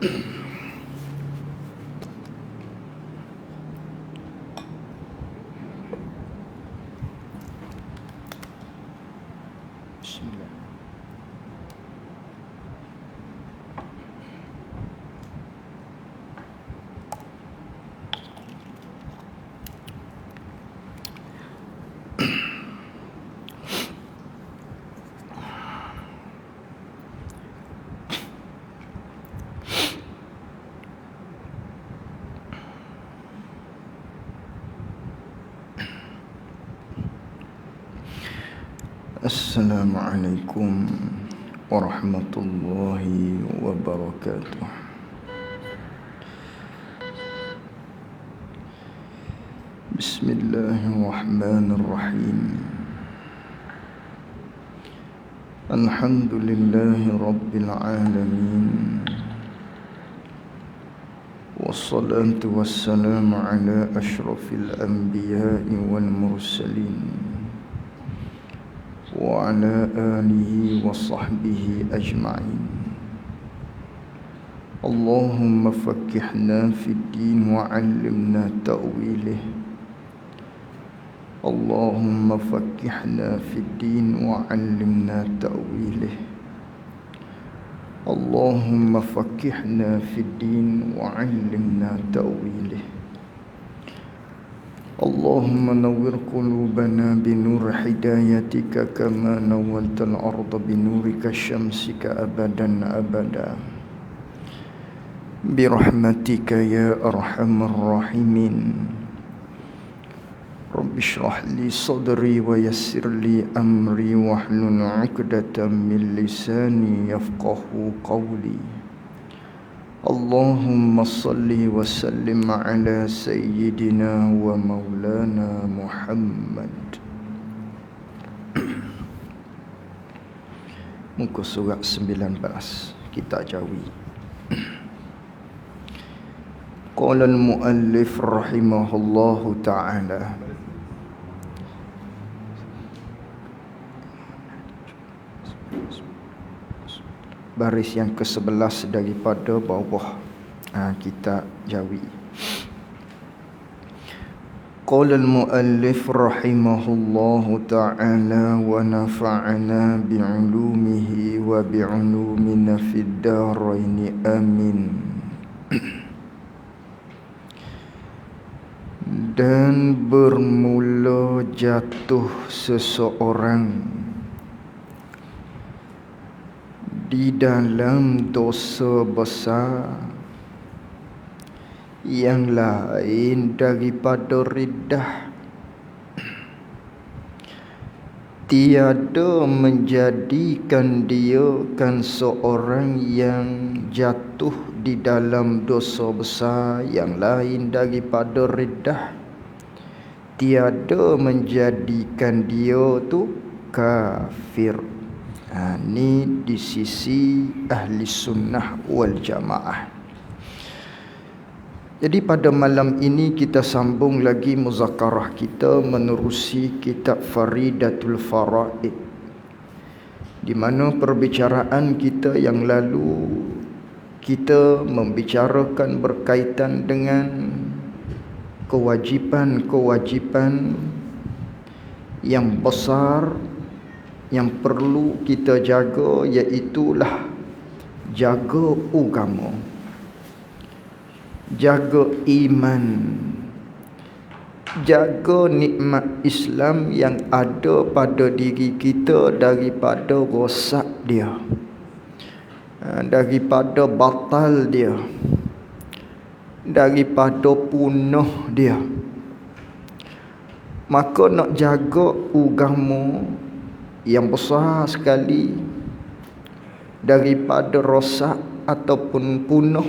Bismillah. Assalamualaikum warahmatullahi wabarakatuh. Bismillahirrahmanirrahim. Alhamdulillahi rabbil alamin. Wassalatu wassalamu ala ashrafil anbiya'i wal mursalin wa ala alihi wa sahbihi ajma'in. Allahumma faqqihna fid din wa 'allimna ta'wilih. Allahumma faqqihna fid din wa 'allimna ta'wilih. Allahumma faqqihna fid din wa 'allimna ta'wilih. Allahumma nawwir qulubana binur hidayatika kama nawwaltal arda binurika syamsika abadan abada. Birahmatika ya arhamar rahimin. Rabbi shrah li sadri wa yassir li amri wahlul 'uqdatam min lisani yafqahu qawli. Allahumma salli wa sallim ala sayyidina wa maulana Muhammad. Muka surat 19, kitab Jawi. Qala al-muallif rahimahullahu ta'ala, baris yang ke-11 daripada bawah kitab Jawi. Qala al-muallif rahimahullahu ta'ala wa nafa'ana bi'ulumihi wa bi'ulumina fid daraini amin. Dan bermula jatuh seseorang di dalam dosa besar yang lain daripada riddah, tiada menjadikan dia kan seorang yang jatuh di dalam dosa besar yang lain daripada riddah, tiada menjadikan dia tu kafir. Ini di sisi ahli sunnah wal jamaah. Jadi pada malam ini kita sambung lagi muzakarah kita menerusi kitab Faridatul Faraid, di mana perbicaraan kita yang lalu kita membicarakan berkaitan dengan kewajipan-kewajipan yang besar yang perlu kita jaga, iaitulah jaga agama, jaga iman, jaga nikmat Islam yang ada pada diri kita daripada rosak dia, daripada batal dia, daripada punah dia. Maka nak jaga agama yang besar sekali daripada rosak ataupun punah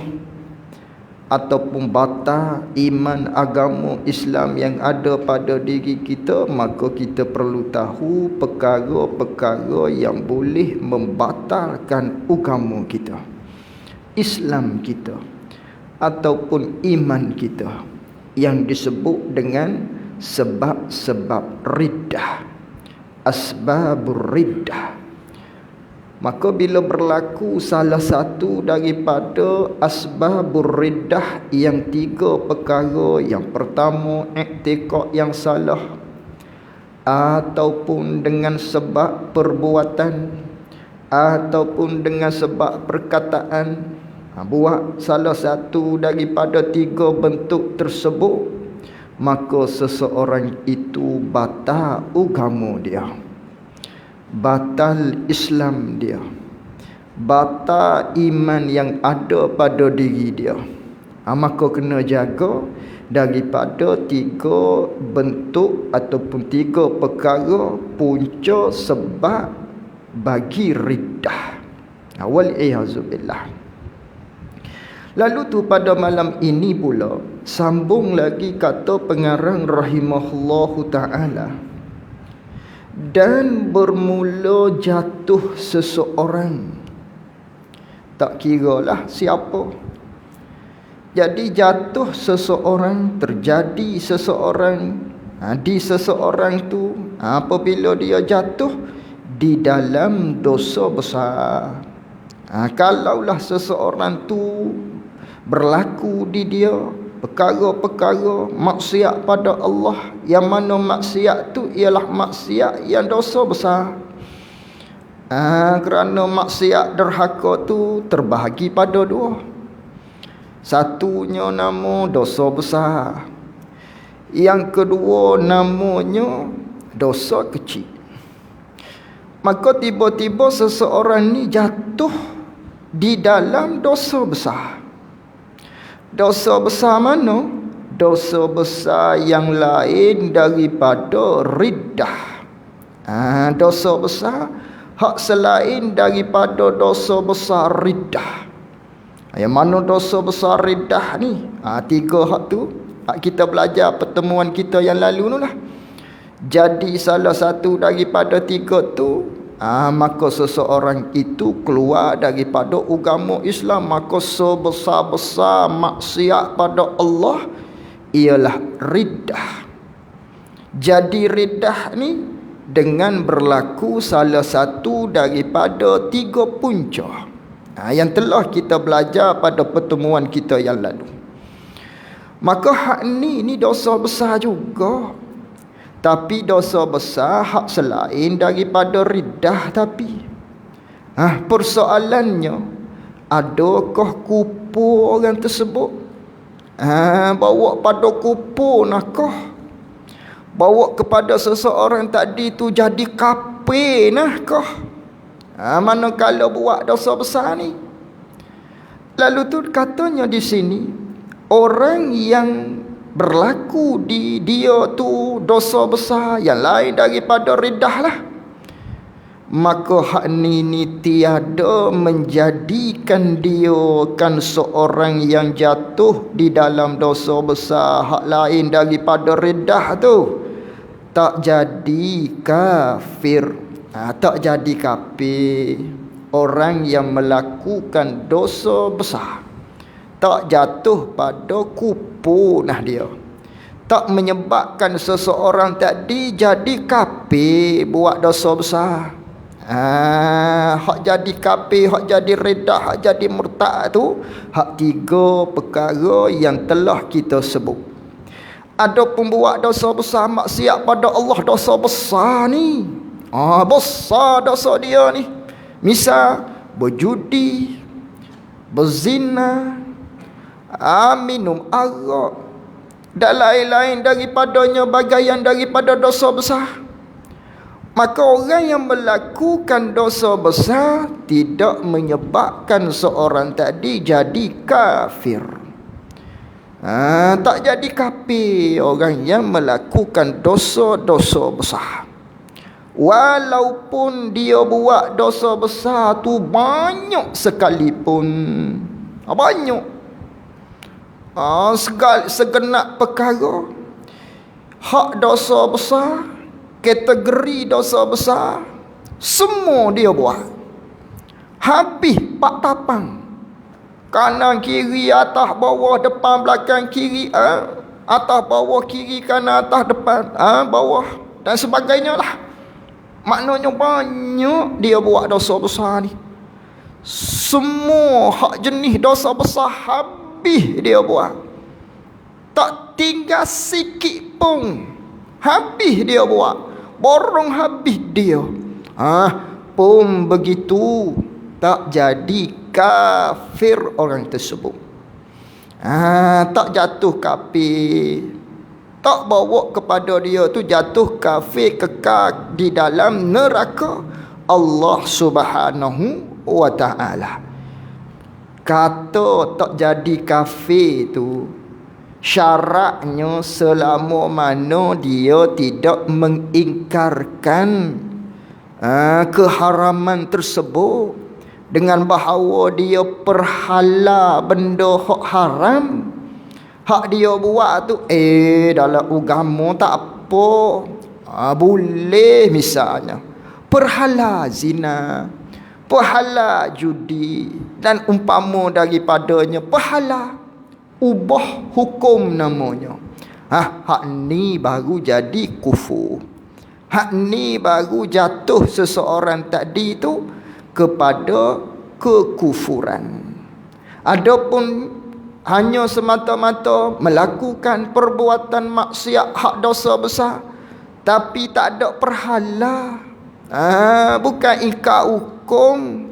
ataupun batal iman agama Islam yang ada pada diri kita, maka kita perlu tahu perkara-perkara yang boleh membatalkan agama kita, Islam kita ataupun iman kita, yang disebut dengan sebab-sebab riddah, asbabur riddah. Maka bila berlaku salah satu daripada asbabur riddah yang 3 perkara. Yang pertama, i'tiqad yang salah, ataupun dengan sebab perbuatan, ataupun dengan sebab perkataan. Buat salah satu daripada 3 bentuk tersebut, maka seseorang itu batal agama dia, batal Islam dia, batal iman yang ada pada diri dia. Maka kena jaga daripada 3 bentuk ataupun 3 perkara punca sebab bagi riddah. Wal-iyazubillah. Lalu tu pada malam ini pula sambung lagi kata pengarang rahimahullahu ta'ala, dan bermula jatuh seseorang, tak kiralah siapa. Jadi jatuh seseorang, terjadi seseorang, di seseorang tu apabila dia jatuh di dalam dosa besar. Kalaulah seseorang tu berlaku di dia perkara-perkara maksiat pada Allah, yang mana maksiat tu ialah maksiat yang dosa besar. Kerana maksiat derhaka tu terbahagi pada 2. Satunya nama dosa besar, yang kedua namanya dosa kecil. Maka tiba-tiba seseorang ni jatuh di dalam dosa besar. Dosa besar mana? Dosa besar yang lain daripada riddah. Dosa besar hak selain daripada dosa besar riddah. Yang mana dosa besar riddah ni? 3 hak tu hak kita belajar pertemuan kita yang lalu tu lah. Jadi salah satu daripada 3 tu, maka seseorang itu keluar daripada agama Islam. Maka sebesar-besar maksiat pada Allah ialah riddah. Jadi riddah ni dengan berlaku salah satu daripada 3 punca yang telah kita belajar pada pertemuan kita yang lalu. Maka hak ni dosa besar juga, tapi dosa besar hak selain daripada riddah. Tapi persoalannya, adakah kupur orang tersebut? Bawa pada kupur nakah? Bawa kepada seseorang tadi tu jadi kafir nakah? Manakala buat dosa besar ni. Lalu tu katanya di sini, orang yang berlaku di dia tu dosa besar yang lain daripada riddah lah, maka hak ni tiada menjadikan dia kan seorang yang jatuh di dalam dosa besar hak lain daripada riddah tu tak jadi kafir. Tak jadi kafir. Orang yang melakukan dosa besar tak jatuh pada kupur dia, tak menyebabkan seseorang tadi jadi kafir buat dosa besar. Hak jadi kafir, hak jadi riddah, hak jadi murtad tu hak 3 perkara yang telah kita sebut. Adapun buat dosa besar maksiat pada Allah, dosa besar ni, besar dosa dia ni. Misal berjudi, berzina, minum arak dan lain-lain daripadanya, bagian daripada dosa besar. Maka orang yang melakukan dosa besar tidak menyebabkan seorang tadi jadi kafir. Tak jadi kafir orang yang melakukan dosa-dosa besar, walaupun dia buat dosa besar tu banyak sekalipun. Banyak. Segenap perkara hak dosa besar, kategori dosa besar, semua dia buat. Habis 4 tapang, kanan kiri, atas bawah, depan belakang, kiri atas bawah, kiri kanan atas depan bawah dan sebagainya lah. Maknanya banyak dia buat dosa besar ni. Semua hak jenis dosa besar habis dia buat. Tak tinggal sikit pun. Habis dia buat. Borong habis dia. Pun begitu tak jadi kafir orang tersebut. Tak jatuh kafir. Tak bawa kepada dia tu jatuh kafir kekal di dalam neraka Allah Subhanahu wa ta'ala. Kata tak jadi kafir tu syaratnya selama mana dia tidak mengingkarkan keharaman tersebut dengan bahawa dia perhala benda hak haram. Hak dia buat tu dalam agama tak apa. Boleh misalnya perhala zina, perhala judi dan umpama daripadanya, perhala ubah hukum namanya. Hak ni baru jadi kufur. Hak ni baru jatuh seseorang tadi tu kepada kekufuran. Adapun hanya semata-mata melakukan perbuatan maksiat hak dosa besar tapi tak ada perhala, bukan ingkar hukum,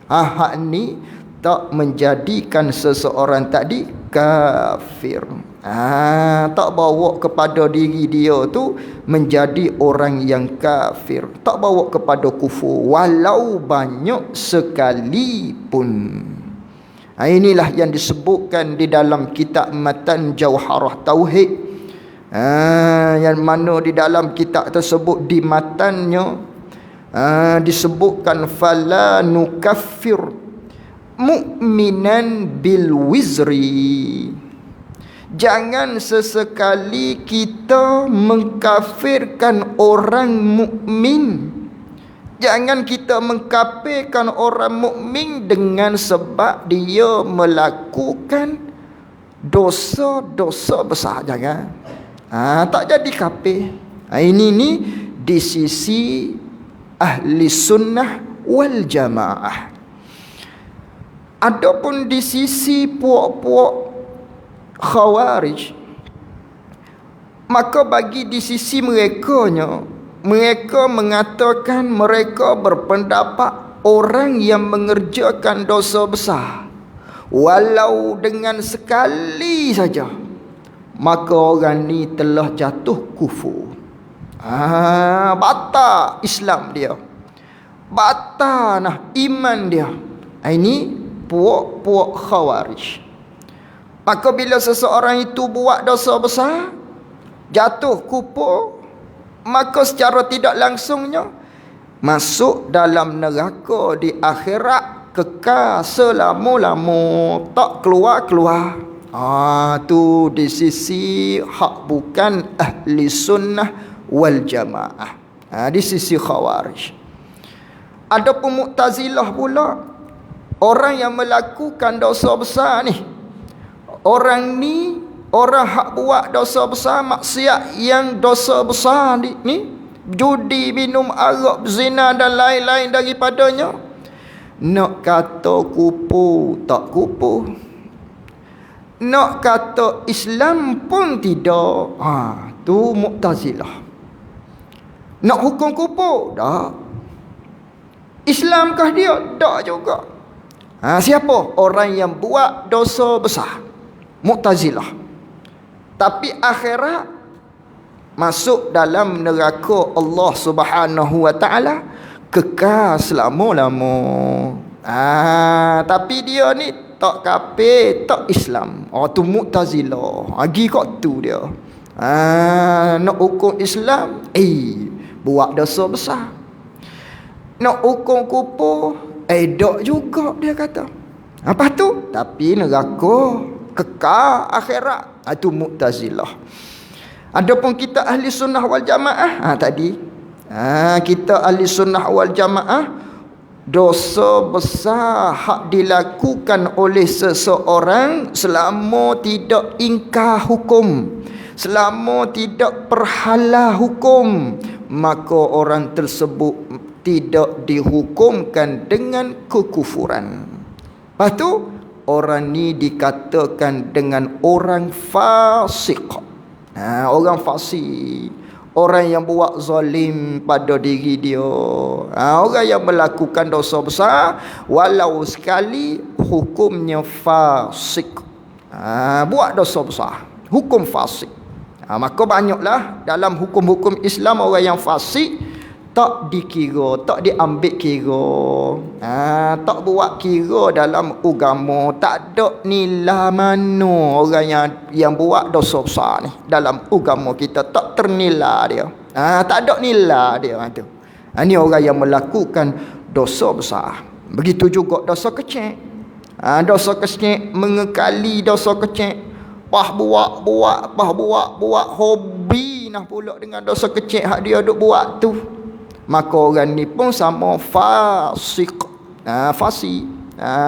hak ni tak menjadikan seseorang tadi kafir. Tak bawa kepada diri dia tu menjadi orang yang kafir, tak bawa kepada kufur walau banyak sekalipun. Inilah yang disebutkan di dalam kitab Matan Jauharah Tauhid, yang mana di dalam kitab tersebut di matannya disebutkan fala nukaffir mu'minan bil wizri. Jangan sesekali kita mengkafirkan orang mukmin. Jangan kita mengkafirkan orang mukmin dengan sebab dia melakukan dosa-dosa besar. Jangan. Tak jadi kafir. Ini ni di sisi ahli sunnah wal jamaah. Adapun di sisi puak-puak khawarij, maka bagi di sisi mereka mengatakan, mereka berpendapat orang yang mengerjakan dosa besar walau dengan sekali saja, maka orang ni telah jatuh kufur. Batal Islam dia, batal iman dia. Ini puak-puak khawarij. Maka bila seseorang itu buat dosa besar, jatuh kufur, maka secara tidak langsungnya masuk dalam neraka di akhirat kekal selama-lama, tak keluar-keluar. Tu di sisi hak bukan ahli sunnah wal jamaah, di sisi khawarij. Adapun Mu'tazilah pula, orang yang melakukan dosa besar ni, orang hak buat dosa besar, maksiat yang dosa besar ni, judi, minum arak, zina dan lain-lain daripadanya, nak kata kupu tak kupu, nak kata Islam pun tidak. Tu Mu'tazilah. Nak hukum kupu tak. Islamkah dia? Tak juga. Siapa? Orang yang buat dosa besar, Mu'tazilah. Tapi akhirat masuk dalam neraka Allah Subhanahu wa ta'ala kekal selama-lama. Tapi dia ni tak kafir, tak Islam. Tu Mu'tazilah. Lagi kat tu dia. Nak hukum Islam, buat dosa besar. Nak hukum kufur, dok juga dia kata. Apa tu? Tapi neraka kekal akhirat. Itu Mu'tazilah. Adapun kita ahli sunnah wal jamaah, tadi kita ahli sunnah wal jamaah, dosa besar hak dilakukan oleh seseorang selama tidak ingkar hukum, selama tidak perhala hukum, maka orang tersebut tidak dihukumkan dengan kekufuran. Lepas tu orang ni dikatakan dengan orang fasik. Orang fasik, orang yang buat zalim pada diri dia, orang yang melakukan dosa besar walau sekali hukumnya fasik. Buat dosa besar, hukum fasik. Maka banyaklah dalam hukum-hukum Islam orang yang fasik tak dikira, tak diambil kira, tak buat kira dalam agama. Tak ada nilai mana orang yang buat dosa besar ni dalam agama kita, tak ternilai dia. Tak ada nilai dia tu. Ni orang yang melakukan dosa besar. Begitu juga dosa kecil. Dosa kecil mengekali dosa kecil. Buat hobi nah pula dengan dosa kecil hak dia duk buat tu. Maka orang ni pun sama fasik. Fasik.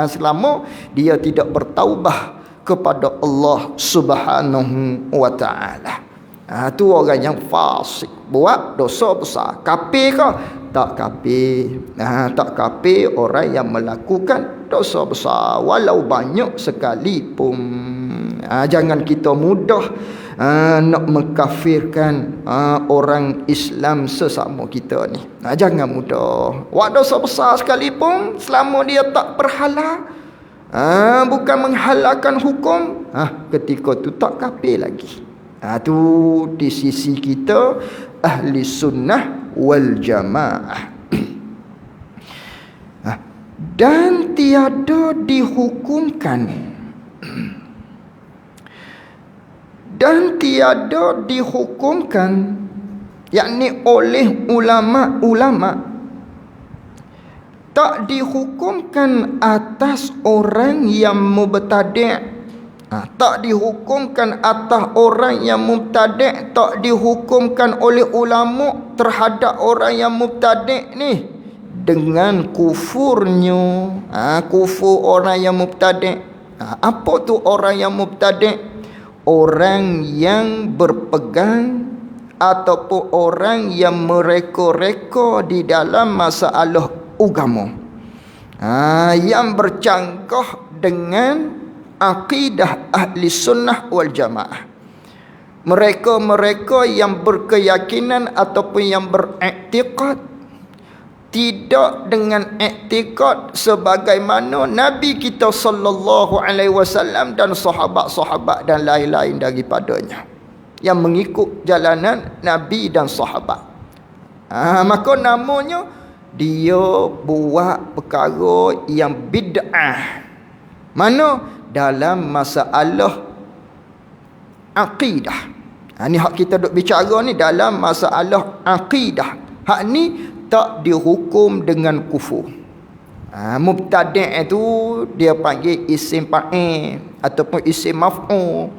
Selama dia tidak bertaubah kepada Allah Subhanahu wa taala. Tu orang yang fasik, buat dosa besar. Kafir ke? Tak kafir. Tak kafir orang yang melakukan dosa besar walau banyak sekalipun. Jangan kita mudah nak mengkafirkan orang Islam sesama kita ni. Jangan mudah. Buat dosa besar sekalipun, selama dia tak berhala, bukan menghalalkan hukum, ketika tu tak kafir lagi. Tu di sisi kita ahli sunnah wal jamaah. Dan tiada dihukumkan yakni oleh ulama-ulama, tak dihukumkan atas orang yang mubtadi'. Tak dihukumkan atas orang yang mubtadi', tak dihukumkan oleh ulama terhadap orang yang mubtadi' ni dengan kufurnya. Kufur orang yang mubtadi'. Apa tu orang yang mubtadi'? Orang yang berpegang ataupun orang yang mereka-reka di dalam masalah agama, yang bercanggah dengan akidah ahli sunnah wal jamaah. Mereka-mereka yang berkeyakinan ataupun yang beriktikad tidak dengan iktikad sebagaimana Nabi kita sallallahu alaihi wasallam dan sahabat-sahabat dan lain-lain daripadanya, yang mengikut jalanan Nabi dan sahabat. Maka namanya dia buat perkara yang bid'ah. Mana? Dalam masalah akidah. Ni hak kita duk bicara ni dalam masalah akidah. Hak ni tak dihukum dengan kufur. Mubtadi' itu dia panggil isim fa'il ataupun isim maf'ul.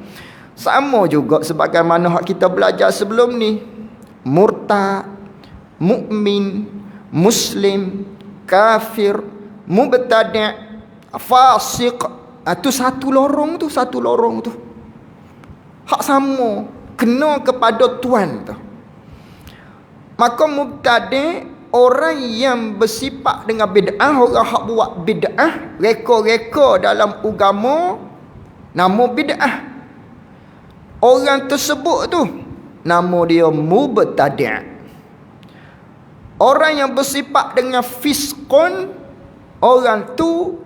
Sama juga sebagaimana hak kita belajar sebelum ni. Murtad, mukmin, muslim, kafir, mubtadi', fasik. Tu satu lorong tu. Hak sama, kena kepada Tuhan tu. Maka mubtadi' orang yang bersifat dengan bid'ah, orang hak buat bid'ah, reka-reka dalam agama, nama bid'ah. Orang tersebut tu nama dia mubtadi'. Orang yang bersifat dengan fiskon, orang tu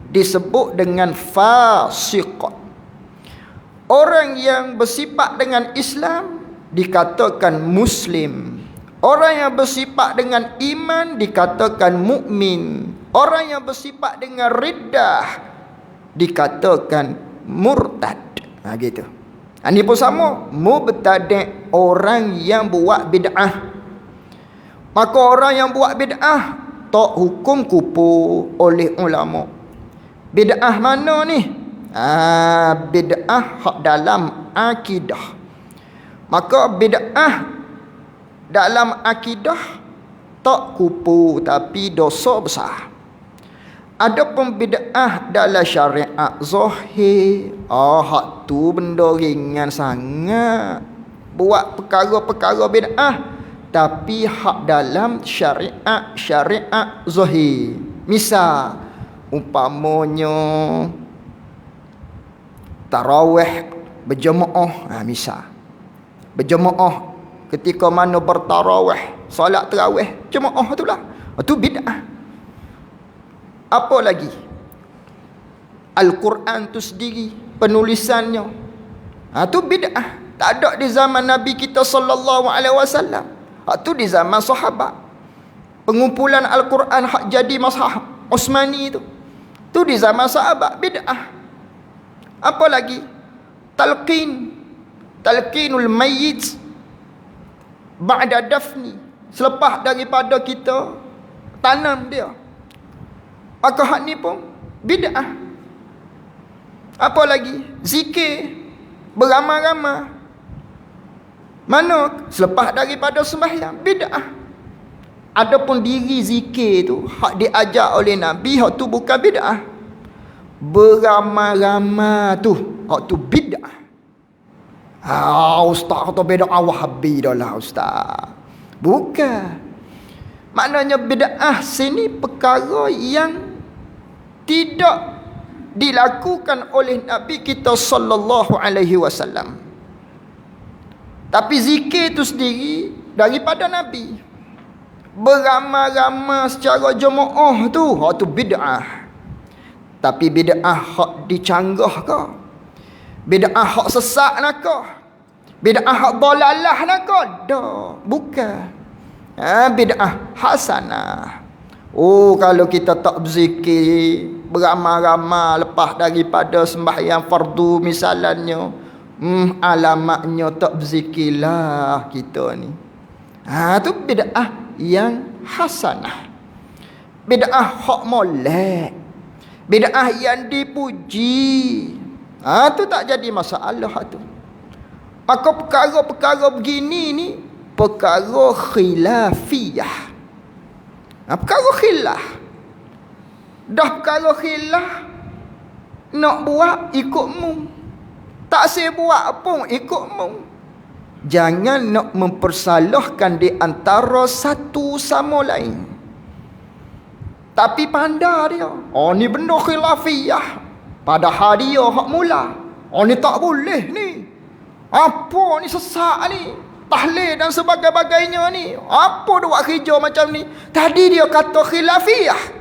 disebut dengan fasiq. Orang yang bersifat dengan Islam dikatakan muslim. Orang yang bersifat dengan iman dikatakan mukmin. Orang yang bersifat dengan riddah dikatakan murtad. Gitu. Ini pun sama, mubtadi', orang yang buat bid'ah. Maka orang yang buat bid'ah tak hukum kufur oleh ulama. Bid'ah mana ni? Bid'ah hak dalam akidah. Maka bid'ah dalam akidah tak kufur tapi dosa besar. Adapun bid'ah dalam syariat zahir, hak tu benda ringan sangat. Buat perkara-perkara bid'ah tapi hak dalam syariat zahir. Misal umpamanya tarawih berjemaah, misal berjemaah ketika mana bertarawih, solat tarawih jemaah itulah, itu bid'ah. Apa lagi? Al-Quran tu sendiri penulisannya, itu bid'ah. Tak ada di zaman Nabi kita sallallahu alaihi wasallam. Itu di zaman sahabat. Pengumpulan Al-Quran hak jadi Mushaf Utsmani itu di zaman sahabat, bid'ah. Apa lagi? Talqinul mayyit ba'da dafni, selepas daripada kita tanam dia. Maka hak ni pun bid'ah. Apa lagi? Zikir beramai-ramai, mana selepas daripada sembahyang, bid'ah. Adapun diri zikir tu hak diajar oleh Nabi, hak tu bukan bid'ah. Beramai-ramai tu hak tu bid'ah. Ustaz kata bid'ah Wahabi dah lah ustaz. Bukan. Maknanya bid'ah sini perkara yang tidak dilakukan oleh Nabi kita sallallahu alaihi wasallam. Tapi zikir itu sendiri daripada Nabi. Beramai-ramai secara jemaah tu, hak tu bid'ah. Tapi bid'ah hak dicanggah ke? Bid'ah hak sesat nak ke? Bid'ah hak dalalah nak ke? Dah, bukan. Bid'ah hasanah. Kalau kita tak berzikir beramai-ramai lepas daripada sembahyang fardu misalnya, alamatnya tak berzikirlah kita ni. Tu bid'ah yang hasanah. Bid'ah hak molek. Bid'ah yang dipuji. Tu tak jadi masalah tu. Maka perkara-perkara begini ni perkara khilafiyah. Perkara khilaf. Dah perkara khilaf, nak buat ikut mu, tak saya buat pun ikut mu. Jangan nak mempersalahkan di antara satu sama lain. Tapi pandai dia, ni benda khilafiyah, padahal dia hak mula. Ni tak boleh ni. Apa ni sesat ni? Tahlil dan sebagainya ni. Apa dia buat kerja macam ni? Tadi dia kata khilafiyah.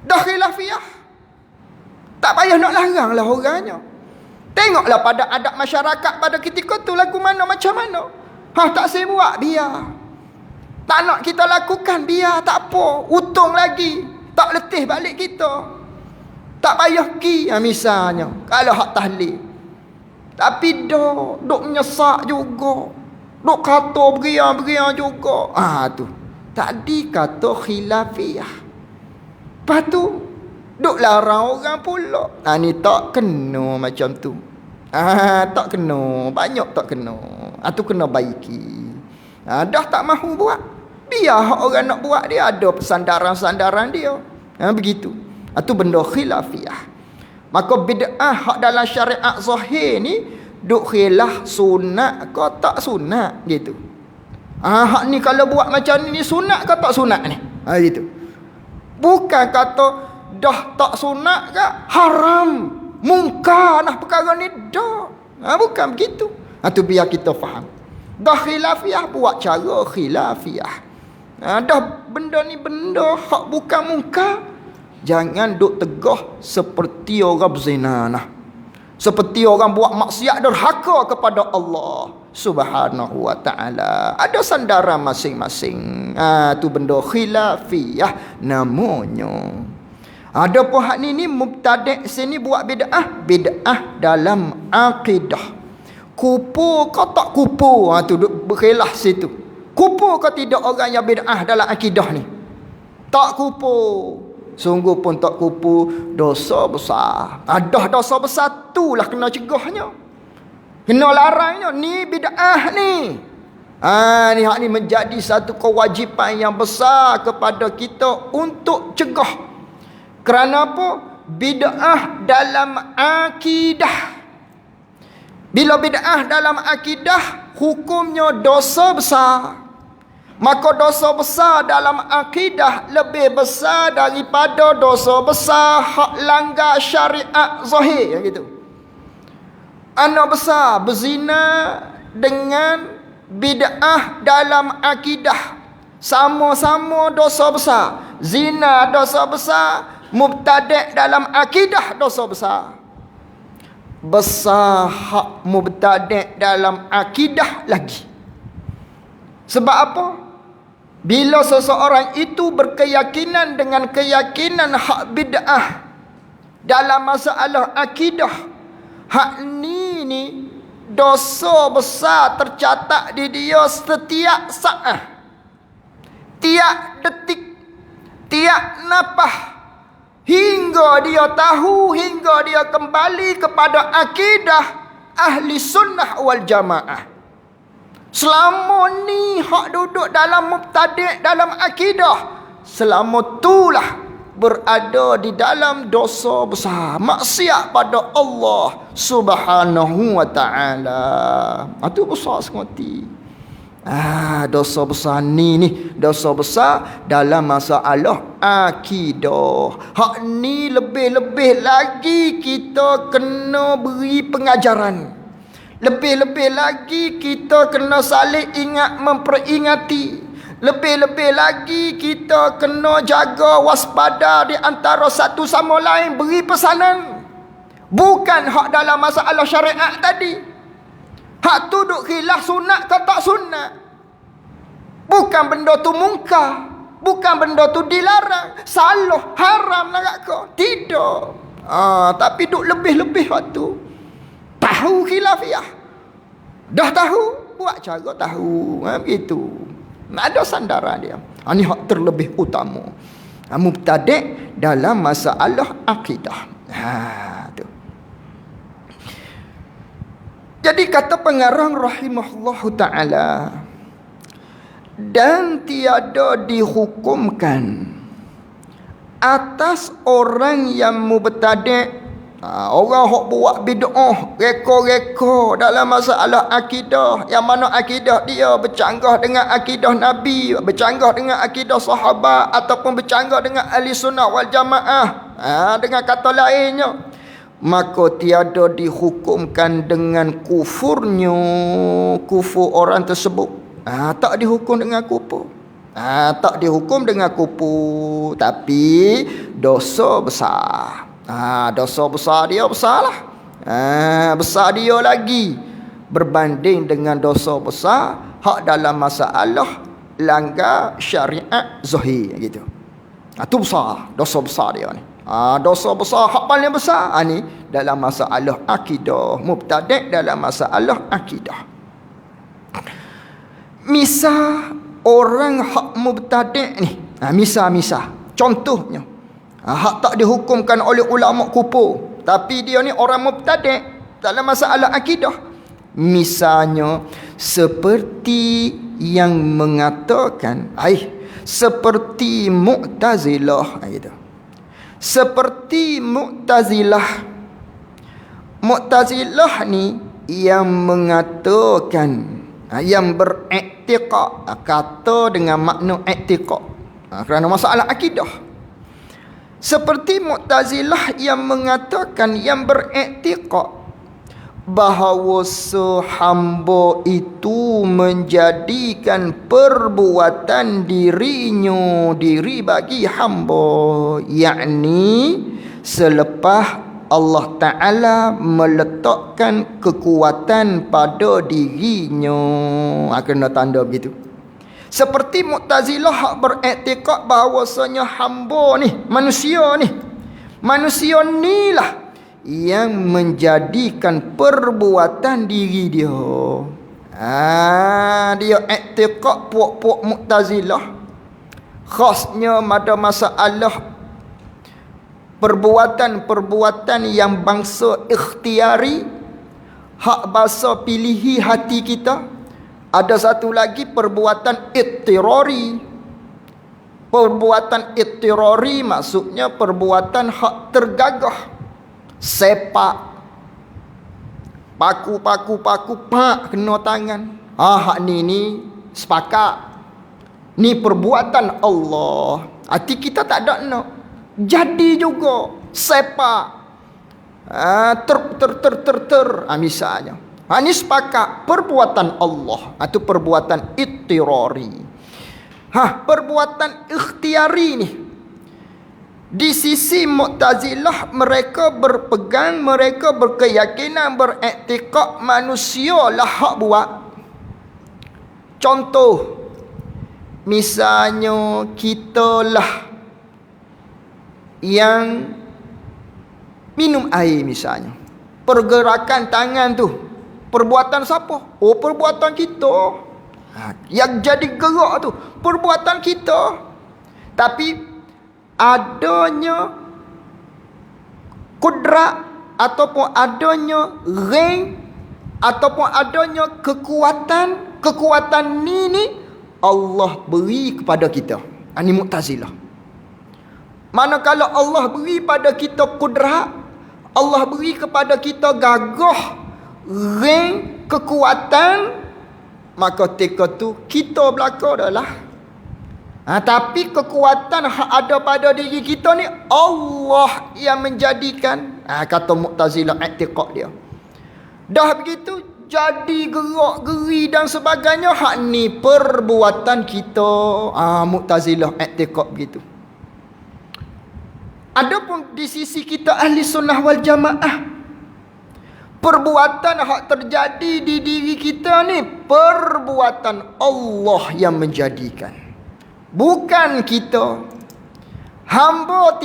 Dah khilafiyah. Tak payah nak larang lah orangnya. Tengoklah pada adab masyarakat pada ketika tu lagu mana macam mana. Tak saya buat, biar. Tak nak kita lakukan, biar. Tak apa, untung lagi. Tak letih balik kita. Tak payah ki, misalnya. Kalau hak tahlil. Tapi duk menyesak juga. Duk kata beria-beria juga. Tu. Tadi kata khilafiyah. Lepas tu duk larang orang pula. Ni tak kena macam tu. Tak kena. Banyak tak kena. Tu kena baiki. Dah tak mahu buat, biar orang nak buat, dia ada sandaran-sandaran dia. Begitu. Tu benda khilafiyah. Maka bid'ah hak dalam syariat zahir ni duk khilaf sunat ke tak sunat gitu. Hak ni kalau buat macam ni sunat ke tak sunat ni? Gitu. Bukan kata dah tak sunat ke haram, mungkar nah perkara ni dah. Bukan begitu. Tu biar kita faham. Dah khilafiyah, buat cara khilafiyah. Dah benda ni benda hak bukan mungkar, jangan duk tegah seperti orang berzina nah. Seperti orang buat maksiat derhaka kepada Allah Subhanahu wa ta'ala. Ada sandaran masing-masing. Tu benda khilafiyah namanya. Ada pun hak ni mubtadi' sini buat bid'ah. Bid'ah dalam akidah. Kupu ke tak kupu? Tu berkhilaf situ. Kupu ke tidak orang yang bid'ah dalam akidah ni? Tak kupu. Sungguh pun tak kupu, dosa besar. Dah dosa besar tu lah kena cegahnya, kena larangnya. Ni bid'ah ni. Ni hak ni menjadi satu kewajipan yang besar kepada kita untuk cegah. Kerana apa? Bid'ah dalam akidah. Bila bid'ah dalam akidah, hukumnya dosa besar. Maka dosa besar dalam akidah lebih besar daripada dosa besar hak langgar syariat zahir gitu. Ana besar berzina dengan bid'ah dalam akidah, sama-sama dosa besar. Zina dosa besar, mubtadi' dalam akidah dosa besar. Besar hak mubtadi' dalam akidah lagi. Sebab apa? Bila seseorang itu berkeyakinan dengan keyakinan hak bid'ah dalam masalah akidah, hak ni dosa besar tercatat di dia setiap saat, tiap detik, tiap napah, hingga dia tahu, hingga dia kembali kepada akidah ahli sunnah wal jamaah. Selama ni hak duduk dalam mubtadi' dalam akidah, selama itulah berada di dalam dosa besar, maksiat pada Allah Subhanahu wa taala. Itu besar sekali. Dosa besar ni dosa besar dalam masalah akidah. Hak ni lebih-lebih lagi kita kena beri pengajaran. Lebih-lebih lagi kita kena saling ingat memperingati. Lebih-lebih lagi kita kena jaga waspada di antara satu sama lain, beri pesanan. Bukan hak dalam masalah syariat tadi. Hak tu duk khilaf sunat ke tak sunat. Bukan benda tu mungkar, bukan benda tu dilarang, salah, haram nak kau. Tidak. Tapi duk lebih-lebih waktu. Tahu khilafiyah. Dah tahu, buat cara tahu. Begitu. Ada sandaran dia. Ini hak terlebih utama. Mubtadi' dalam masalah akidah. Tu. Jadi kata pengarang rahimahullah ta'ala, dan tiada dihukumkan atas orang yang mubtadi', orang hok buat bid'ah, reka-reka dalam masalah akidah, yang mana akidah dia bercanggah dengan akidah Nabi, bercanggah dengan akidah sahabat, ataupun bercanggah dengan ahli sunnah wal jamaah. Dengan kata lainnya, maka tiada dihukumkan dengan kufurnya, kufur orang tersebut. Tak dihukum dengan kufur. Tak dihukum dengan kufur, tapi dosa besar. Dosa besar dia besar lah. Besar dia lagi berbanding dengan dosa besar hak dalam masalah langgar syariat zahir gitu. Itu besar, dosa besar dia ni. Dosa besar hak paling besar ni dalam masalah akidah, mubtadi' dalam masalah akidah. Misal orang hak mubtadi' ni, misal contohnya, hak tak dihukumkan oleh ulama kufur, tapi dia ni orang mubtadi' dalam masalah akidah. Misalnya seperti yang mengatakan seperti Mu'tazilah gitu. Seperti Mu'tazilah ni yang mengatakan, yang beriktiqad, kata dengan makna iktiqad kerana masalah akidah. Seperti Mu'tazilah yang mengatakan, yang beriktiqad bahawa sehamba itu menjadikan perbuatan dirinya diri bagi hamba, yakni selepas Allah Ta'ala meletakkan kekuatan pada dirinya. Kena tanda begitu. Seperti Mu'tazilah hak beriktikad bahawasanya hamba ni, manusia ni lah yang menjadikan perbuatan diri dia. Dia iktikad puak-puak Mu'tazilah khasnya pada masalah perbuatan-perbuatan yang bangsa ikhtiari, hak bangsa pilihi hati kita. Ada satu lagi perbuatan ittirari. Perbuatan ittirari maksudnya perbuatan hak tergagah, sepak, Paku, pak, kena tangan. Hak ni sepakat. Ni perbuatan Allah. Hati kita tak ada nak. Jadi juga. Sepak. Misalnya. Ni sepakat. Perbuatan Allah. Itu perbuatan ittirari. Perbuatan ikhtiari ni. Di sisi Mu'tazilah mereka berpegang, mereka berkeyakinan, berektikad manusia lah hak buat. Contoh, misalnya kita lah yang minum air misalnya. Pergerakan tangan tu, perbuatan siapa? Oh, perbuatan kita. Yang jadi gerak tu, perbuatan kita. Tapi adanya kudrat ataupun adanya ring ataupun adanya kekuatan ni Allah beri kepada kita. Ini Mu'tazilah. Manakala Allah beri pada kita kudrat, Allah beri kepada kita gagah, ring, kekuatan, maka ketika tu kita belaka adalah. Tapi kekuatan yang ada pada diri kita ni Allah yang menjadikan. Kata Mu'tazilah i'tiqad dia. Dah begitu jadi gerak geri dan sebagainya, hak ni perbuatan kita. Mu'tazilah i'tiqad begitu. Adapun di sisi kita ahli sunnah wal jamaah, perbuatan hak terjadi di diri kita ni perbuatan Allah yang menjadikan. Bukan kita. Hamba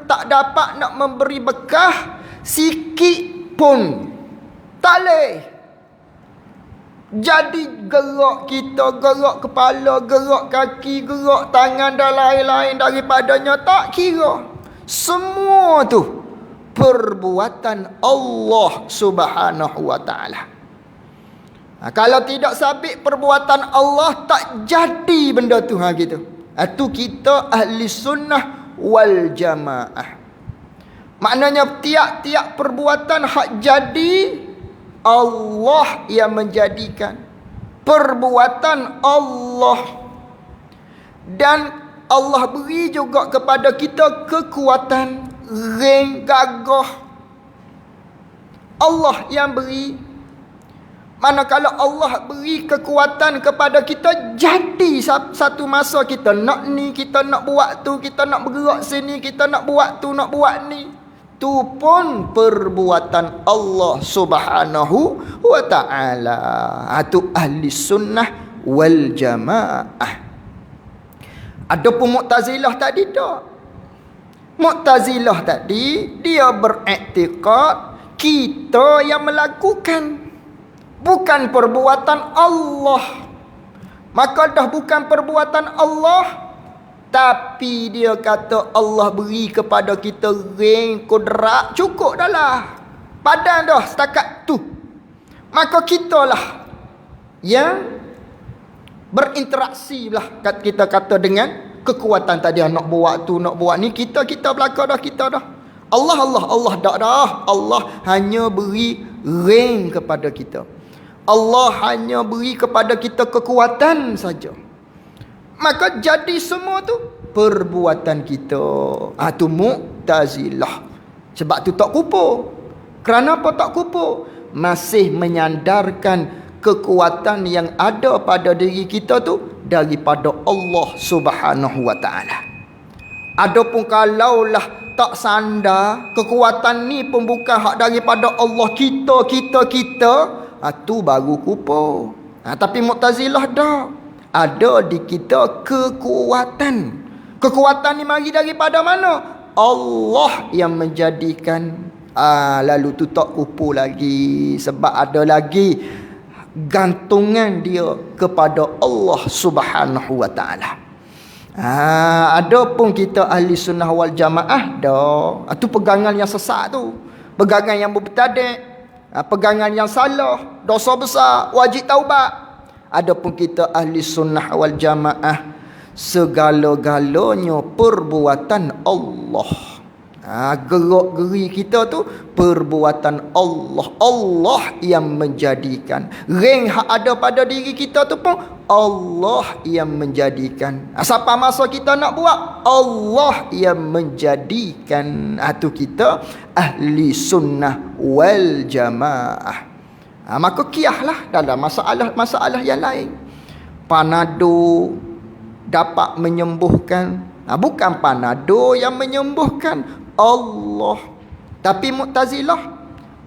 tak dapat nak memberi bekah sikit pun. Tak boleh. Jadi gerak kita, gerak kepala, gerak kaki, gerak tangan dan lain-lain daripadanya tak kira. Semua tu perbuatan Allah Subhanahu wa ta'ala. Kalau tidak sabit perbuatan Allah, tak jadi benda tu. Gitu. Itu kita ahli sunnah wal jamaah. Maknanya tiap-tiap perbuatan hak jadi Allah yang menjadikan. Perbuatan Allah. Dan Allah beri juga kepada kita kekuatan, ring, gagah. Allah yang beri. Manakala Allah beri kekuatan kepada kita, jadi satu masa kita nak ni, kita nak buat tu, kita nak bergerak sini, kita nak buat tu, nak buat ni. Tu pun perbuatan Allah Subhanahu wa ta'ala. Itu ahli sunnah wal jamaah. Adapun Mu'tazilah tadi tak. Mu'tazilah tadi dia berektikad kita yang melakukan, bukan perbuatan Allah. Maka dah bukan perbuatan Allah, tapi dia kata Allah beri kepada kita ring, kudrat, cukup dah lah. Padan dah setakat tu. Maka kitalah yang berinteraksi lah, kita kata, dengan kekuatan tadi. Nak buat tu, nak buat ni, kita belakang dah, kita dah. Allah tak dah. Allah hanya beri ring kepada kita. Allah hanya beri kepada kita kekuatan saja. Maka jadi semua tu perbuatan kita. Tu Mu'tazilah. Sebab tu tak kupur. Kerana apa tak kupur? Masih menyandarkan kekuatan yang ada pada diri kita tu daripada Allah Subhanahu wa ta'ala. Adapun kalaulah tak sandar kekuatan ni pun bukan hak daripada Allah, kita, tu baru kupur. Tapi Mu'tazilah dah ada di kita kekuatan. Kekuatan ni mari daripada mana? Allah yang menjadikan. Lalu tu tak kupur lagi, sebab ada lagi gantungan dia kepada Allah Subhanahu wa ta'ala. Adapun kita ahli sunnah wal jamaah dah, tu pegangan yang sesat tu, pegangan yang mubtadi', pegangan yang salah, dosa besar, wajib taubat. Adapun kita ahli sunnah wal jamaah, segala-galanya perbuatan Allah. Gerak geri kita tu perbuatan Allah. Allah yang menjadikan. Ring hak ada pada diri kita tu pun Allah yang menjadikan. Siapa masa kita nak buat, Allah yang menjadikan. Tu kita ahli sunnah wal jamaah. Maka kiahlah dalam masalah-masalah yang lain. Panado dapat menyembuhkan. Bukan panado yang menyembuhkan, Allah. Tapi Mu'tazilah,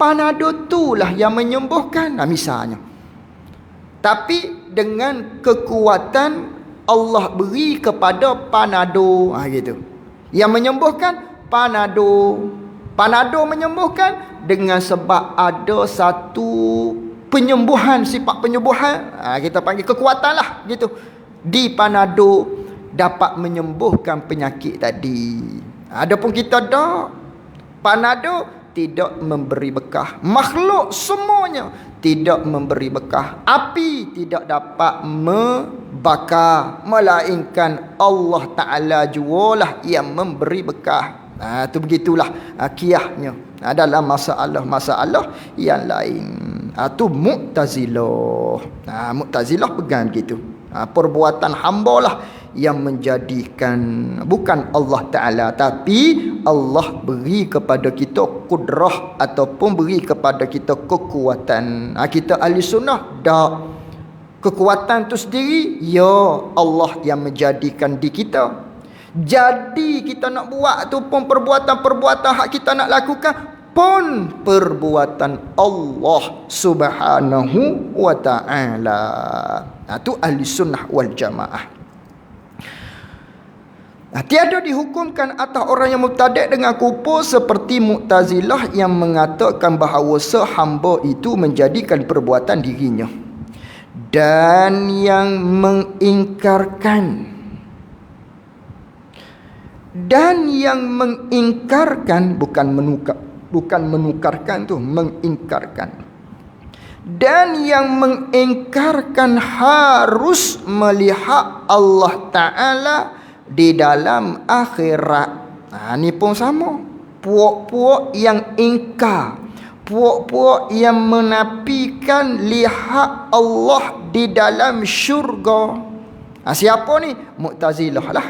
panado itulah yang menyembuhkan. Misalnya. Tapi dengan kekuatan Allah beri kepada panado. Gitu. Yang menyembuhkan panado. Panado menyembuhkan dengan sebab ada satu penyembuhan, sifat penyembuhan. Kita panggil kekuatan lah. Gitu. Di panado dapat menyembuhkan penyakit tadi. Adapun kita dah, panado tidak memberi bekah. Makhluk semuanya tidak memberi bekah. Api tidak dapat membakar, melainkan Allah Ta'ala jualah yang memberi bekah. Itu begitulah kiahnya dalam masalah-masalah yang lain. Itu Mu'tazilah. Mu'tazilah pegang begitu. Perbuatan hamba lah yang menjadikan, bukan Allah Ta'ala, tapi Allah beri kepada kita kudrah ataupun beri kepada kita kekuatan. Kita ahli sunnah dak. Kekuatan tu sendiri ya Allah yang menjadikan di kita. Jadi kita nak buat tu pun perbuatan-perbuatan hak kita nak lakukan pun perbuatan Allah Subhanahu wa ta'ala. Itu ahli sunnah wal jamaah. Tiada dihukumkan atas orang yang mubtadi' dengan kufur seperti Mu'tazilah yang mengatakan bahawa sehamba itu menjadikan perbuatan dirinya, dan yang mengingkarkan bukan menukarkan tu, mengingkarkan. Dan yang mengingkarkan harus melihat Allah Ta'ala di dalam akhirat. Ni pun sama. Puak-puak yang ingkar, puak-puak yang menafikan lihat Allah di dalam syurga. Siapa ni? Mu'tazilah lah.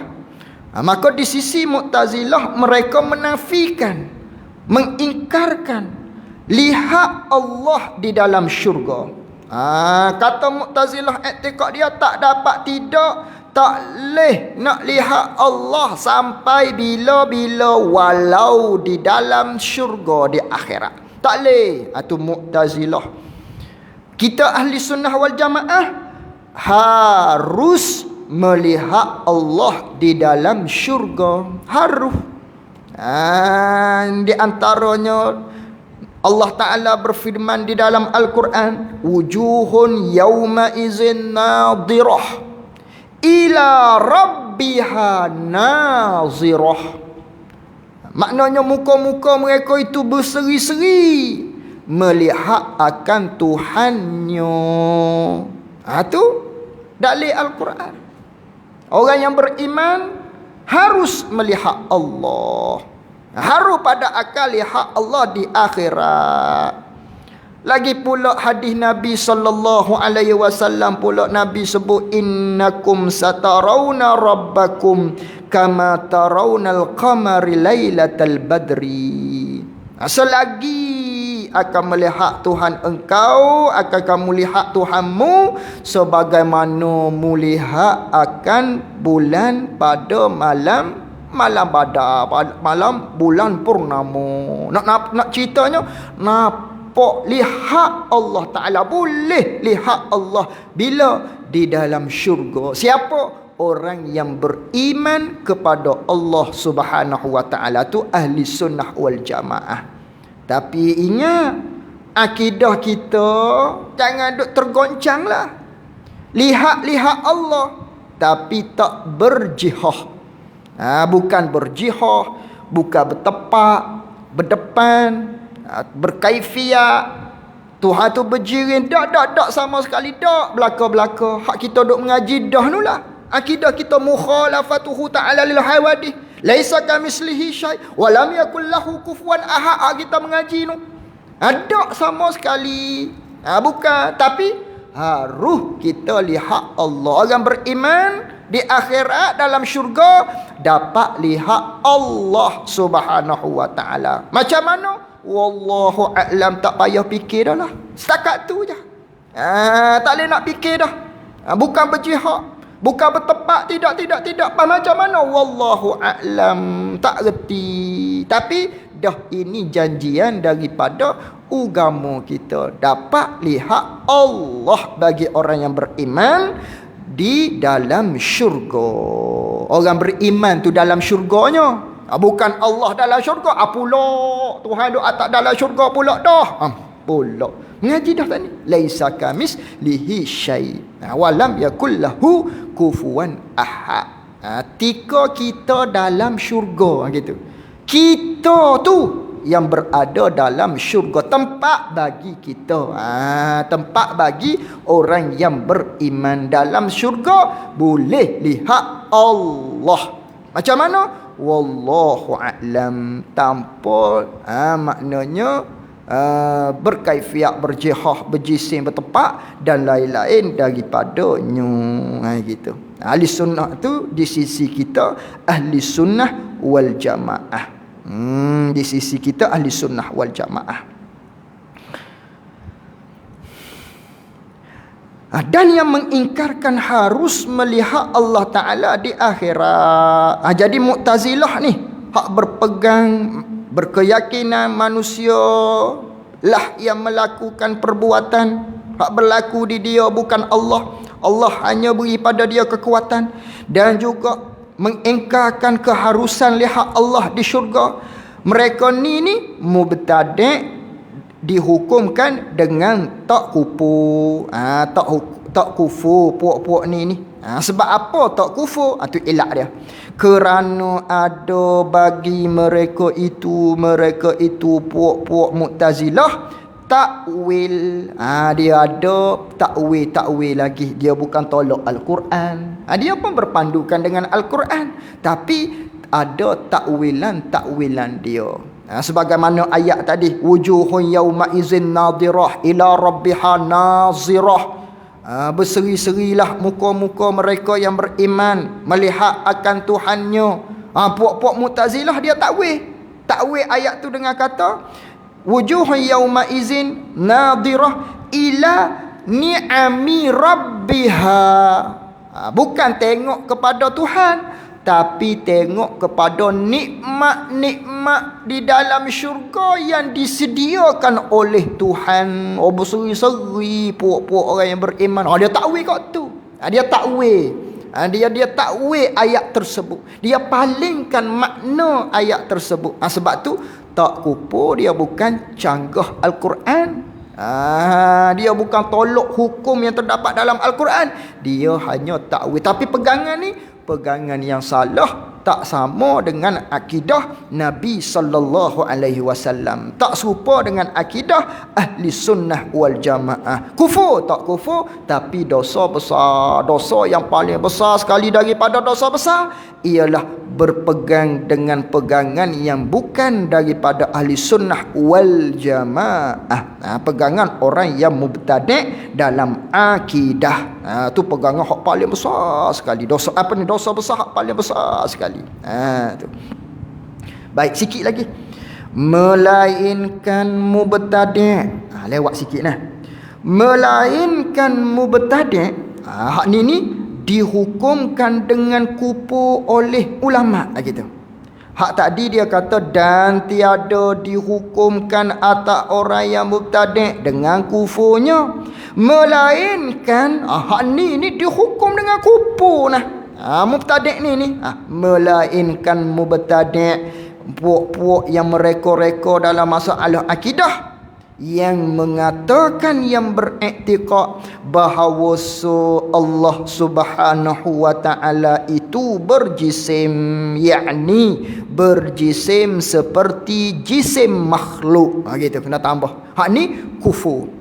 Maka di sisi Mu'tazilah mereka menafikan, mengingkarkan lihat Allah di dalam syurga. Kata Mu'tazilah, i'tikad dia tak dapat tak leh nak lihat Allah sampai bila-bila walau di dalam syurga di akhirat. Tak leh. Itu Mu'tazilah. Kita ahli sunnah wal jamaah harus melihat Allah di dalam syurga. Harus. Di antaranya Allah Ta'ala berfirman di dalam Al-Quran, wujuhun yawma izin nadirah ila rabbiha nazirah. Maknanya muka-muka mereka itu berseri-seri melihat akan Tuhannya. Itu dalil Al-Quran. Orang yang beriman harus melihat Allah, harus pada akal lihat Allah di akhirat. Lagi pula hadis Nabi sallallahu alaihi wasallam pula Nabi sebut, innakum satarawna rabbakum kama tarawnal qamari lailatal badri. Selagi akan melihat Tuhan engkau, akan kamu lihat Tuhanmu sebagaimana melihat akan bulan pada malam badar, malam bulan purnama. Nak ceritanya, lihat Allah Ta'ala. Boleh lihat Allah bila? Di dalam syurga. Siapa? Orang yang beriman kepada Allah Subhanahu wa Ta'ala, tu ahli sunnah wal jamaah. Tapi ingat, akidah kita jangan duk tergoncang lah. Lihat Allah tapi tak berjihad. Bukan berjihad, bukan bertepak, berdepan, berkaifiat. Tuhan tu berjirin, tak sama sekali, tak belaka-belaka. Hak kita duk mengaji dah nulah. Akidah kita mukhalafatuhu ta'ala lil hawadih. Laisa kamitslihi syai' wa lam yakul lahu kufuwan ahad. Kita mengaji tu. Ada sama sekali. Bukan, tapi harus kita lihat Allah. Orang beriman di akhirat dalam syurga dapat lihat Allah Subhanahu wa taala. Macam mana? Wallahu a'lam, tak payah fikir dah lah. Setakat tu je. Tak boleh nak fikir dah. Bukan berjihad, bukan bertepak, tidak. Macam mana? Wallahu a'lam, tak reti. Tapi dah ini janjian daripada agama kita. Dapat lihat Allah bagi orang yang beriman di dalam syurga. Orang beriman tu dalam syurganya. Bukan Allah dalam syurga. Pula Tuhan duk atas dalam syurga pula dah. Pula ngaji dah tadi. Laisa kamitslihi syai' wa lam yakul lahu kufuwan ahad. Tika kita dalam syurga gitu. Kita tu yang berada dalam syurga, tempat bagi kita. Tempat bagi orang yang beriman dalam syurga boleh lihat Allah. Macam mana? Wallahu a'lam, tanpa maknanya berkaifiat, berjihad, berjisim, bertepak dan lain-lain daripadanya. Gitu. Ahli sunnah tu di sisi kita ahli sunnah wal jamaah. Di sisi kita ahli sunnah wal jamaah. Dan yang mengingkarkan harus melihat Allah Ta'ala di akhirat. Jadi Mu'tazilah ni hak berkeyakinan manusia lah yang melakukan perbuatan, hak berlaku di dia bukan Allah. Allah hanya beri pada dia kekuatan. Dan juga mengingkarkan keharusan lihat Allah di syurga. Mereka ni mubtadi', dihukumkan dengan tak kufur. Tak kufur puak-puak ni. Sebab apa tak kufur? Itu ilak dia. Kerana ada bagi mereka itu puak-puak Mu'tazilah takwil. Dia ada takwil lagi. Dia bukan tolak Al-Quran. Dia pun berpandukan dengan Al-Quran, tapi ada takwilan dia. Sebagaimana ayat tadi, wujuhun yauma izin nadirah ila rabbiha nazirah. Berseri-serilah muka-muka mereka yang beriman melihat akan Tuhannya. Puak-puak Mu'tazilah dia takwil ayat tu dengan kata wujuhun yauma izin nadirah ila ni'ami rabbiha. Bukan tengok kepada Tuhan, tapi tengok kepada nikmat-nikmat di dalam syurga yang disediakan oleh Tuhan. Berseri-seri puak-puak orang yang beriman. Dia takwil kat tu. Dia takwil. Dia takwil ayat tersebut. Dia palingkan makna ayat tersebut. Sebab tu tak kufur, dia bukan canggah Al-Quran. Dia bukan tolak hukum yang terdapat dalam Al-Quran. Dia hanya takwil. Tapi pegangan yang salah, tak sama dengan akidah Nabi sallallahu alaihi wasallam. Tak serupa dengan akidah ahli sunnah wal jamaah. Kufur tak kufur, tapi dosa besar. Dosa yang paling besar sekali daripada dosa besar ialah berpegang dengan pegangan yang bukan daripada ahli sunnah wal jamaah. Pegangan orang yang mubtadi' dalam akidah. Tu pegangan hak paling besar sekali. Dosa besar hak paling besar sekali. Tu. Baik, sikit lagi. Melainkan mubtadi'. Lewat sikit nah. Melainkan mubtadi'. Hak ni dihukumkan dengan kufur oleh ulama gitu. Hak tadi dia kata dan tiada dihukumkan atas orang yang mubtadi' dengan kufurnya, melainkan hak ni dihukum dengan kufur nah. Mubtadi' ni melainkan mubtadi' puak-puak yang mereka-reka dalam masalah akidah yang mengatakan, yang beriktikad bahawa Allah Subhanahu wa taala itu berjisim, yakni berjisim seperti jisim makhluk. Gitu kena tambah. Hak ni kufur.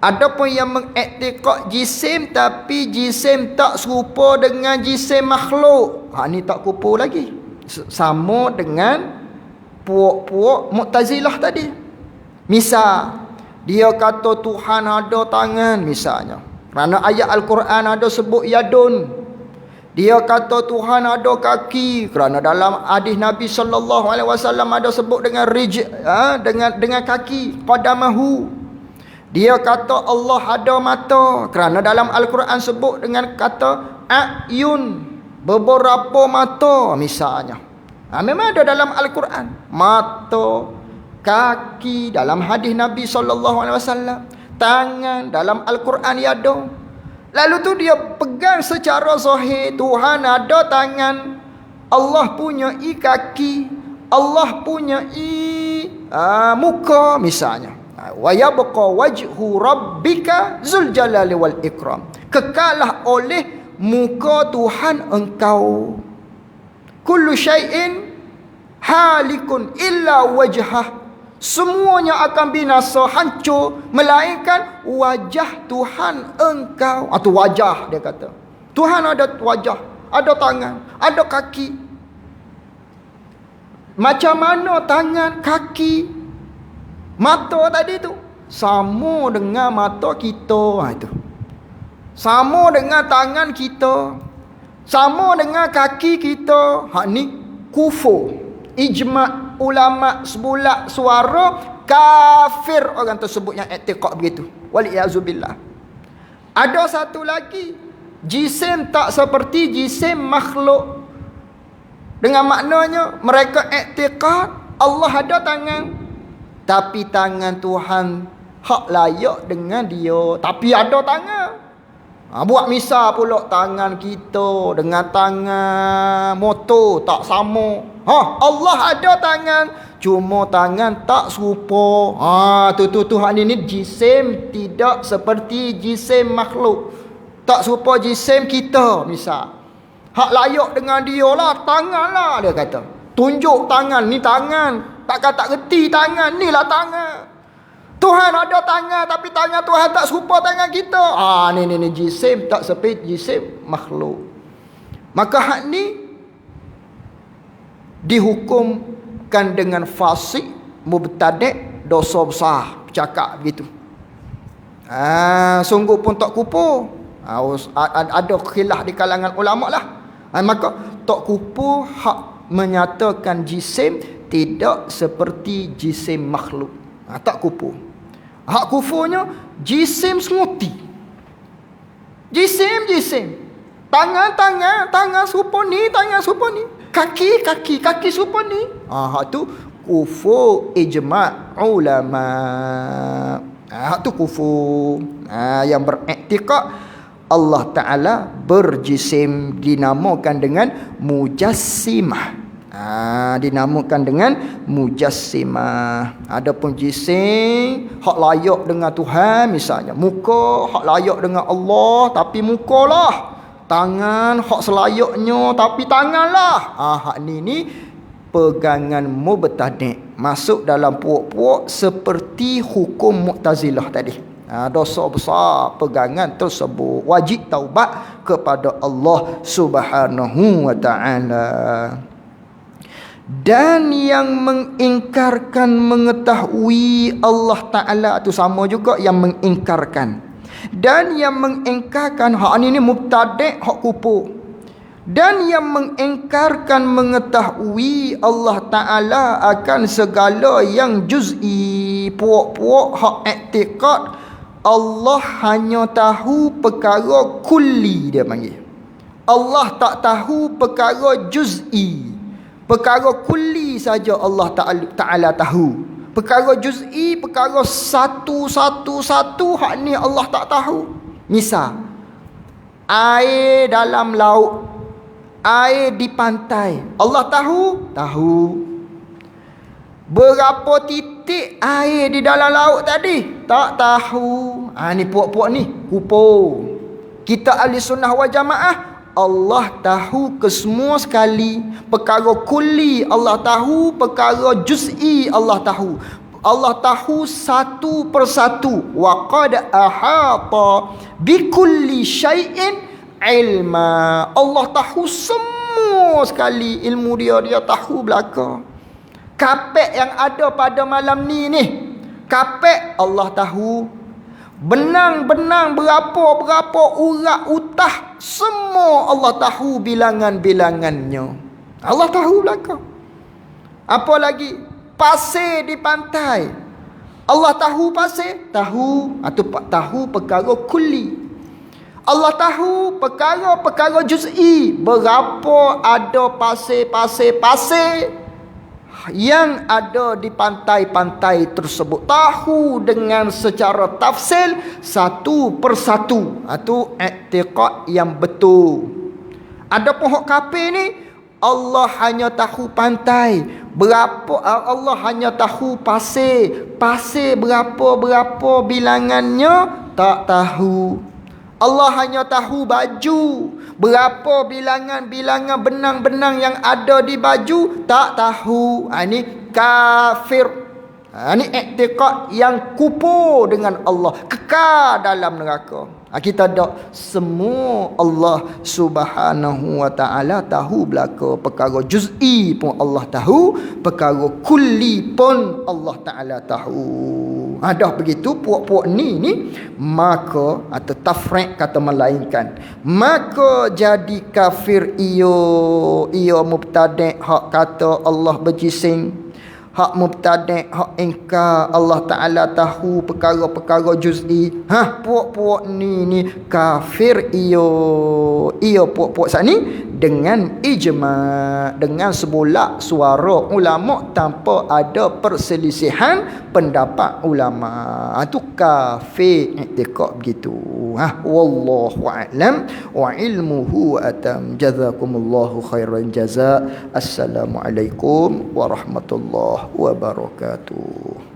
Adapun yang mengiktikad jisim tapi jisim tak serupa dengan jisim makhluk, hak ni tak kufur lagi. sama dengan puak-puak Mu'tazilah tadi. Misal dia kata Tuhan ada tangan misalnya, kerana ayat Al-Quran ada sebut yadun. Dia kata Tuhan ada kaki, kerana dalam hadis Nabi SAW ada sebut dengan dengan kaki, qadamahu. Dia kata Allah ada mata, kerana dalam Al-Quran sebut dengan kata ayun, beberapa mata misalnya. Memang ada dalam Al-Quran mata, kaki dalam hadis Nabi SAW, tangan dalam Al-Quran ada. Lalu tu dia pegang secara zahir Tuhan ada tangan, Allah punya kaki, Allah punya muka misalnya. Wa yabqa wajhu rabbika zul jalali wal ikram. Kekalah oleh muka Tuhan engkau. Kullu syai'in halikun illa wajhah. Semuanya akan binasa, hancur, melainkan wajah Tuhan engkau. Atau wajah dia kata. Tuhan ada wajah, ada tangan, ada kaki. Macam mana tangan, kaki, mata tadi tu? Sama dengan mata kita. Itu. Sama dengan tangan kita. Sama dengan kaki kita. Hak ni kufur. Ijma' ulama' sebulat suara kafir orang tersebut yang i'tiqad begitu. Waliyazubillah. Ada satu lagi, jisim tak seperti jisim makhluk. Dengan maknanya mereka i'tiqad Allah ada tangan, tapi tangan Tuhan hak layak dengan dia, tapi ada tangan. Buat misal pula tangan kita dengan tangan motor tak sama. Allah ada tangan, cuma tangan tak serupa. Tuhan ini jisim tidak seperti jisim makhluk. Tak serupa jisim kita misal. Hak layak dengan dia lah, tangan lah dia kata. Tunjuk tangan, ni tangan. Takkan tak reti tangan, ni lah tangan. Tuhan ada tangan, tapi tangan Tuhan tak serupa tangan kita. Ni jisim tak seperti jisim makhluk. Maka hak ni dihukumkan dengan fasik, mubtadi', dosa besar. Cakap begitu. Sungguh pun tak kupu. Ada khilaf di kalangan ulama lah. Maka tak kupu hak menyatakan jisim tidak seperti jisim makhluk. Tak kupu. Hak kufurnya jisim senguti. Jisim. Tangan serupa ni, tangan serupa ni. Kaki serupa ni. Hak tu kufur ijma' ulama. Hak tu kufur. Yang beriktikad Allah Ta'ala berjisim, dinamakan dengan mujassimah. Dinamakan dengan mujassimah. Adapun jisim hak layak dengan Tuhan misalnya, muka hak layak dengan Allah tapi mukalah, tangan hak selayaknya tapi tanganlah. Hak ni pegangan mubtadi', masuk dalam puak-puak seperti hukum Mu'tazilah tadi. Dosa besar pegangan tersebut, wajib taubat kepada Allah Subhanahu wa ta'ala. Dan yang mengingkarkan mengetahui Allah Ta'ala itu sama juga yang mengingkarkan. Dan yang mengingkarkan, hak ni mubtadi', hak kufur. Dan yang mengingkarkan mengetahui Allah Ta'ala akan segala yang juz'i, puak-puak hak i'tiqad Allah hanya tahu perkara kulli, dia panggil. Allah tak tahu perkara juz'i. Perkara kulli saja Allah Ta'ala tahu. Perkara juz'i, perkara satu hak ni Allah tak tahu. Misal, air dalam laut, air di pantai, Allah tahu? Tahu. Berapa titik air di dalam laut tadi? Tak tahu. Ni puak-puak ni kupu. Kita ahli sunnah wal jamaah, Allah tahu kesemua sekali. Perkara kulli Allah tahu, perkara juz'i Allah tahu. Allah tahu satu persatu. Wa qad ahata bikulli syai'in ilma. Allah tahu semua semua sekali ilmu dia tahu belaka. Kapek yang ada pada malam ni, kapek Allah tahu. Benang-benang berapa urat utah, semua Allah tahu bilangan-bilangannya. Allah tahu belaka. Apa lagi? Pasir di pantai, Allah tahu pasir? Tahu. Atau tahu perkara kulli. Allah tahu perkara-perkara juz'i. Berapa ada pasir yang ada di pantai-pantai tersebut. Tahu dengan secara tafsil satu persatu. Itu i'tiqad yang betul. Ada pohon kapir ni, Allah hanya tahu pantai. Berapa, Allah hanya tahu pasir. Pasir berapa bilangannya, tak tahu. Allah hanya tahu baju. Berapa bilangan benang-benang yang ada di baju, tak tahu. Ini kafir. Ini i'tiqad yang kufur dengan Allah, kekal dalam neraka. Kita tak semua Allah Subhanahu wa taala tahu belaka. Perkara juz'i pun Allah tahu, perkara kulli pun Allah taala tahu. Dah begitu puak-puak ni maka atau tafriq kata melainkan, maka jadi kafir ia mubtadi' hak kata Allah berjising. Hak mubtadi', hak ingkar Allah Ta'ala tahu perkara-perkara juz'i. Puak-puak ni kafir ia puak-puak saat ni dengan ijma', dengan sebulak suara ulama' tanpa ada perselisihan pendapat ulama'. Itu kafir i'tiqad begitu. Wallahu a'lam wa ilmuhu atam. Jazakumullahu khairan jazaa. Assalamualaikum warahmatullahi wabarakatuh.